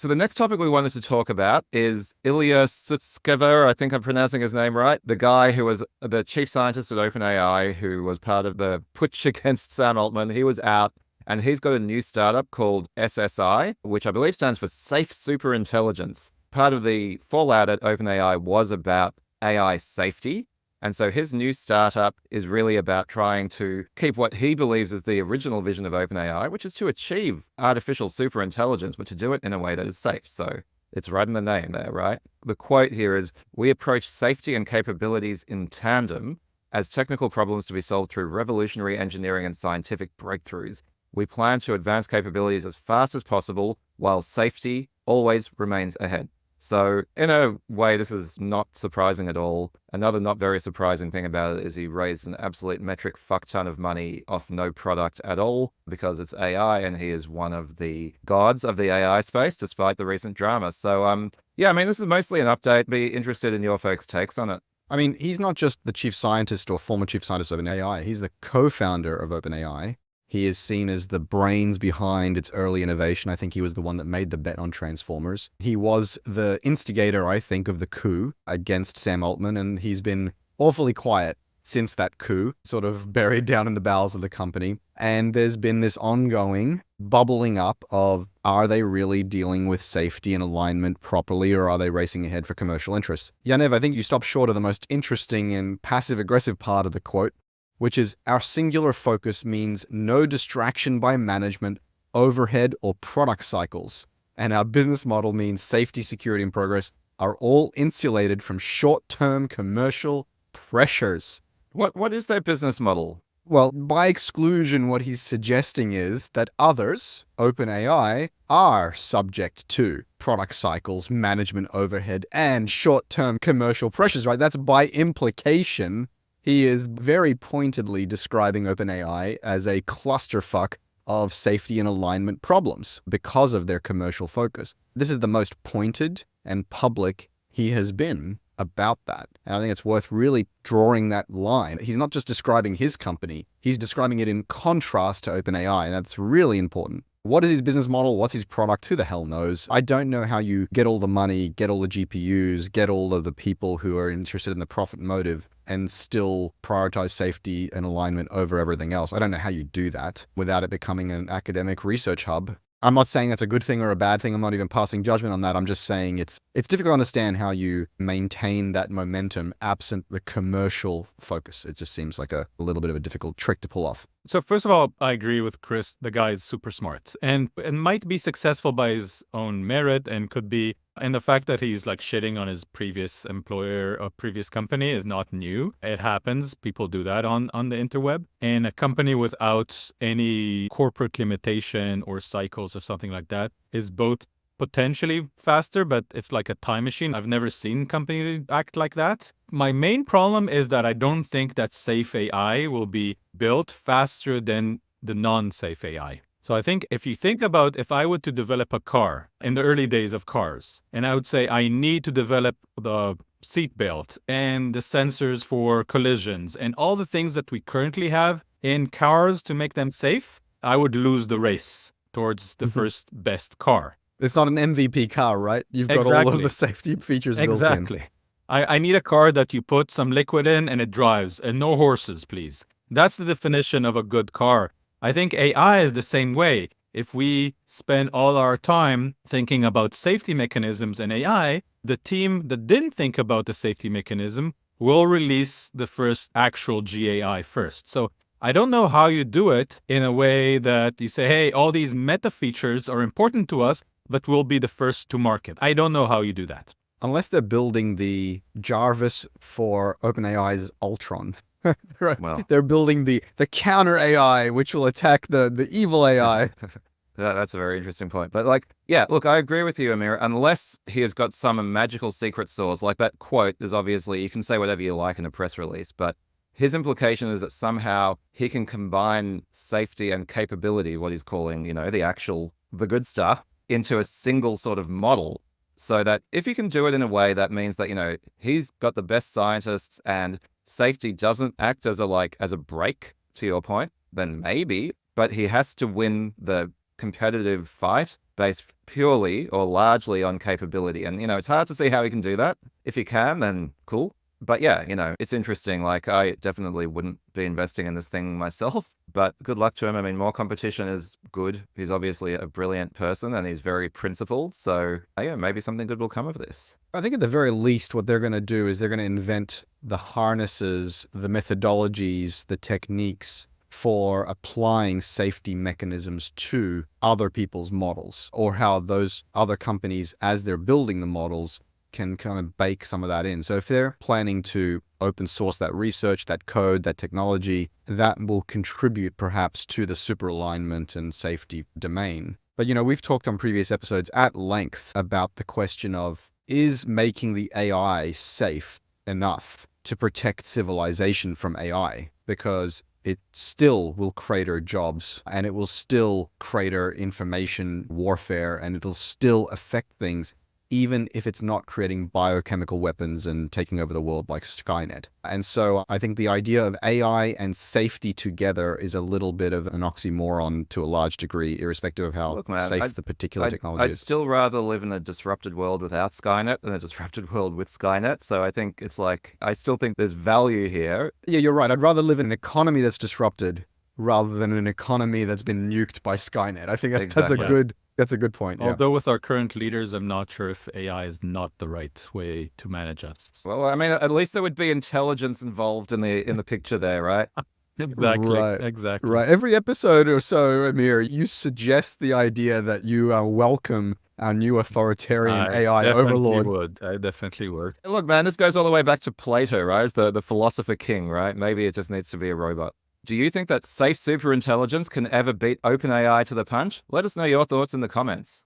So the next topic we wanted to talk about is Ilya Sutskever. I think I'm pronouncing his name right. The guy who was the chief scientist at OpenAI, who was part of the putsch against Sam Altman. He was out and he's got a new startup called SSI, which I believe stands for Safe Superintelligence. Part of the fallout at OpenAI was about AI safety. And so his new startup is really about trying to keep what he believes is the original vision of OpenAI, which is to achieve artificial superintelligence, but to do it in a way that is safe. So it's right in the name there, right? The quote here is, "We approach safety and capabilities in tandem as technical problems to be solved through revolutionary engineering and scientific breakthroughs. We plan to advance capabilities as fast as possible while safety always remains ahead." So in a way, this is not surprising at all. Another not very surprising thing about it is he raised an absolute metric fuck ton of money off no product at all because it's AI and he is one of the gods of the AI space despite the recent drama. So yeah, I mean, this is mostly an update. Be interested in your folks' takes on it. I mean, he's not just the chief scientist or former chief scientist of OpenAI. He's the co-founder of OpenAI. He is seen as the brains behind its early innovation. I think he was the one that made the bet on transformers. He was the instigator, I think, of the coup against Sam Altman, and he's been awfully quiet since that coup, sort of buried down in the bowels of the company. And there's been this ongoing bubbling up of, are they really dealing with safety and alignment properly, or are they racing ahead for commercial interests? Yaniv, I think you stopped short of the most interesting and passive-aggressive part of the quote, which is, our singular focus means no distraction by management, overhead, or product cycles. And our business model means safety, security, and progress are all insulated from short-term commercial pressures. What is their business model? Well, by exclusion, what he's suggesting is that others, OpenAI, are subject to product cycles, management overhead, and short-term commercial pressures, right? That's by implication. He is very pointedly describing OpenAI as a clusterfuck of safety and alignment problems because of their commercial focus. This is the most pointed and public he has been about that. And I think it's worth really drawing that line. He's not just describing his company, he's describing it in contrast to OpenAI, and that's really important. What is his business model? What's his product? Who the hell knows? I don't know how you get all the money, get all the GPUs, get all of the people who are interested in the profit motive and still prioritize safety and alignment over everything else. I don't know how you do that without it becoming an academic research hub. I'm not saying that's a good thing or a bad thing. I'm not even passing judgment on that. I'm just saying it's difficult to understand how you maintain that momentum absent the commercial focus. It just seems like a little bit of a difficult trick to pull off. So first of all, I agree with Chris. The guy is super smart and might be successful by his own merit and could be. And the fact that he's like shitting on his previous employer or previous company is not new. It happens. People do that on the interweb. And a company without any corporate limitation or cycles or something like that is both potentially faster, but it's like a time machine. I've never seen company act like that. My main problem is that I don't think that safe AI will be built faster than the non-safe AI. So I think if you think about if I were to develop a car in the early days of cars, and I would say I need to develop the seatbelt and the sensors for collisions and all the things that we currently have in cars to make them safe, I would lose the race towards the first best car. It's not an MVP car, right? You've got all of the safety features built in. Exactly. I need a car that you put some liquid in and it drives, and no horses, please. That's the definition of a good car. I think AI is the same way. If we spend all our time thinking about safety mechanisms in AI, the team that didn't think about the safety mechanism will release the first actual GAI first. So I don't know how you do it in a way that you say, hey, all these meta features are important to us, but we'll be the first to market. I don't know how you do that. Unless they're building the Jarvis for OpenAI's Ultron. Right. Well, they're building the counter AI, which will attack the evil AI. That's a very interesting point. But like, yeah, look, I agree with you, Amir. Unless he has got some magical secret sauce, like that quote is obviously, you can say whatever you like in a press release, but his implication is that somehow he can combine safety and capability, what he's calling, the good stuff, into a single sort of model. So that if he can do it in a way that means that, he's got the best scientists and safety doesn't act as a brake, to your point, then maybe, but he has to win the competitive fight based purely or largely on capability. And, it's hard to see how he can do that. If he can, then cool. But yeah, it's interesting. Like, I definitely wouldn't be investing in this thing myself, but good luck to him. I mean, more competition is good. He's obviously a brilliant person and he's very principled. So yeah, maybe something good will come of this. I think at the very least, what they're going to do is they're going to invent the harnesses, the methodologies, the techniques for applying safety mechanisms to other people's models, or how those other companies, as they're building the models, can kind of bake some of that in. So if they're planning to open source that research, that code, that technology, that will contribute perhaps to the super alignment and safety domain. But, we've talked on previous episodes at length about the question of, is making the AI safe enough to protect civilization from AI? Because it still will crater jobs, and it will still crater information warfare, and it'll still affect things, even if it's not creating biochemical weapons and taking over the world like Skynet. And so I think the idea of AI and safety together is a little bit of an oxymoron to a large degree, irrespective of how safe the particular technology I'd is. still rather live in a disrupted world without Skynet than a disrupted world with Skynet. So I think it's like, I still think there's value here. Yeah, you're right. I'd rather live in an economy that's disrupted rather than an economy that's been nuked by Skynet. I think that's a good point. Yeah. Although with our current leaders, I'm not sure if AI is not the right way to manage us. Well, I mean, at least there would be intelligence involved in the picture there, right? Exactly. Right. Every episode or so, Amir, you suggest the idea that you welcome our new authoritarian AI overlord. I definitely would. Look, man, this goes all the way back to Plato, right? As the philosopher king, right? Maybe it just needs to be a robot. Do you think that safe superintelligence can ever beat OpenAI to the punch? Let us know your thoughts in the comments.